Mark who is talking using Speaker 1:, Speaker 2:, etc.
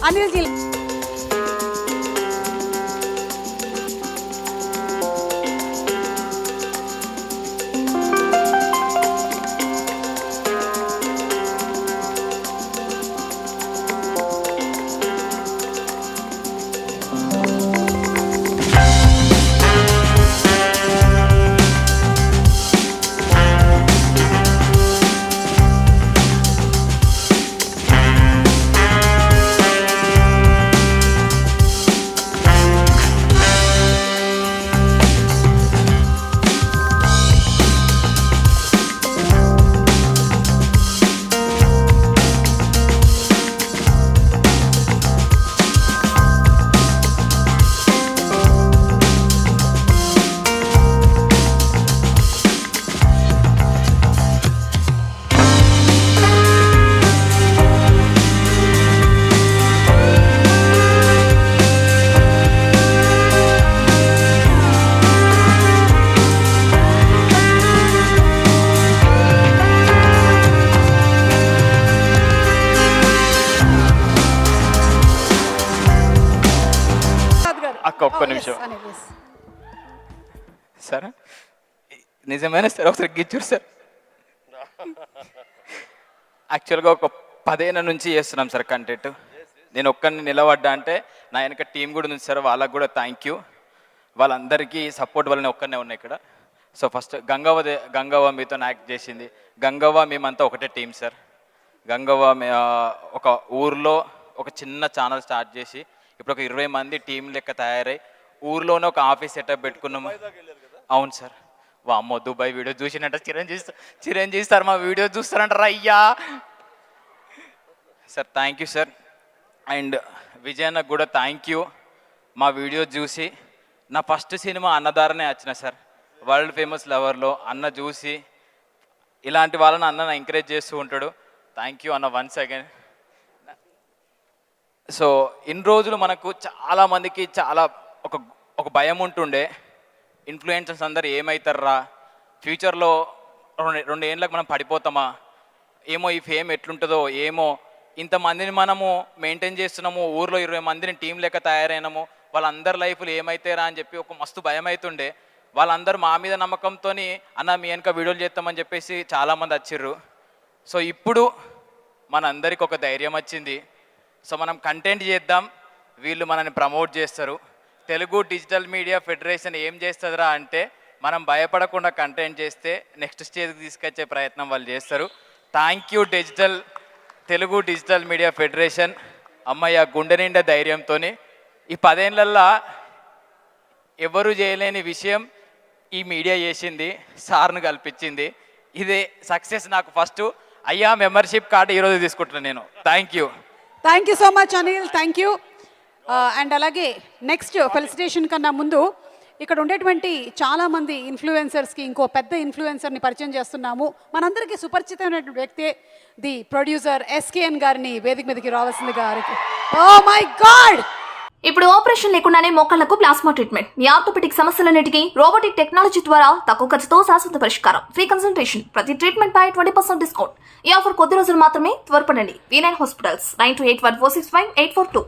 Speaker 1: Anil G.
Speaker 2: ఒక్క నిమిషం sir, నిజమైన సార్ ఒకసారి గిచ్చారు సార్. యాక్చువల్గా ఒక 10 ఏళ్ళ నుంచి చేస్తున్నాం సార్ కంటెంట్. నేను ఒక్కరిని నిలబడ్డా అంటే నా వెనక టీం కూడా ఉంది సార్, వాళ్ళకు కూడా థ్యాంక్ యూ. వాళ్ళందరికీ సపోర్ట్ వల్లనే ఒక్కనే ఉన్నాయి ఇక్కడ. సో ఫస్ట్ గంగవ్వ మీతో యాక్ట్ చేసింది. గంగవ్వ మేమంతా ఒకటే టీం సార్. గంగవ్వ ఒక ఊర్లో ఒక చిన్న ఛానల్ స్టార్ట్ చేసి ఇప్పుడు ఒక 20 మంది టీం లెక్క తయారై ఊర్లోనే ఒక ఆఫీస్ సెటప్ పెట్టుకున్నాము. అవును సార్. వామ్మో, దుబాయ్ వీడియో చూసినట్ట చిరంజీవి సార్ మా వీడియో చూస్తారంటారా అయ్యా sir. Thank you sir. And విజయన్నకు కూడా థ్యాంక్ యూ. మా వీడియో చూసి నా ఫస్ట్ సినిమా అన్నదారనే వచ్చిన సార్. వరల్డ్ ఫేమస్ లవర్లో అన్న చూసి ఇలాంటి వాళ్ళని అన్న ఎంకరేజ్ చేస్తూ ఉంటాడు. థ్యాంక్ యూ అన్న వన్స్ అగైన్. సో ఇన్ని రోజులు మనకు చాలామందికి చాలా ఒక భయం ఉంటుండే, ఇన్ఫ్లుయెన్సర్స్ అందరు ఏమవుతారా, ఫ్యూచర్లో 2 ఏళ్ళకి మనం పడిపోతామా, ఏమో ఈ ఫేమ్ ఎట్లుంటుందో ఏమో, ఇంతమందిని మనము మెయింటైన్ చేస్తున్నాము, ఊర్లో 20 మందిని టీం లెక్క తయారైనాము, వాళ్ళందరి లైఫ్లు ఏమవుతారా అని చెప్పి ఒక మస్తు భయం అవుతుండే. వాళ్ళందరూ మా మీద నమ్మకంతో అన్న మీ వెనక వీడియోలు చేస్తామని చెప్పేసి చాలామంది వచ్చిర్రు. సో ఇప్పుడు మనందరికి ఒక ధైర్యం వచ్చింది. సో మనం కంటెంట్ చేద్దాం, వీళ్ళు మనల్ని ప్రమోట్ చేస్తారు. తెలుగు డిజిటల్ మీడియా ఫెడరేషన్ ఏం చేస్తుందిరా అంటే మనం భయపడకుండా కంటెంట్ చేస్తే నెక్స్ట్ స్టేజ్కి తీసుకొచ్చే ప్రయత్నం వాళ్ళు చేస్తారు. Thank you Telugu digital media federation. అమ్మయ్య, గుండె నిండా ధైర్యంతో ఈ 10 ఏళ్ళల్లో ఎవరు చేయలేని విషయం ఈ మీడియా చేసింది, సార్ను కల్పించింది. ఇదే సక్సెస్ నాకు ఫస్ట్. అయ్యా మెంబర్షిప్ కార్డు ఈరోజు తీసుకుంటున్నాను నేను. Thank you
Speaker 1: so much Anil. Thank you. And అలాగే నెక్స్ట్ ఫెలిసిటేషన్ కన్నా ముందు ఇక్కడ ఉండేటువంటి చాలామంది ఇన్ఫ్లుయెన్సర్స్కి ఇంకో పెద్ద ఇన్ఫ్లుయెన్సర్ని పరిచయం చేస్తున్నాము. మనందరికీ సుపరిచితమైనటువంటి వ్యక్తే ది ప్రొడ్యూసర్ SKN గారిని వేదిక మీదకి రావాల్సింది గారికి. Oh my god!
Speaker 3: ఇప్పుడు ఆపరేషన్ లేకుండానే మోకాళ్లకు ప్లాస్మా ట్రీట్మెంట్. మీ ఆర్థోపెటిక్ సమస్యలన్నిటికీ రోబోటిక్ టెక్నాలజీ ద్వారా తక్కువ ఖర్చుతో శాశ్వత పరిష్కారం. Free consultation. ప్రతి ట్రీట్మెంట్ పై 20% డిస్కౌంట్. ఈ ఆఫర్ కొద్ది రోజులు మాత్రమే. త్వరపడండి. V9 hospitals 9281465842.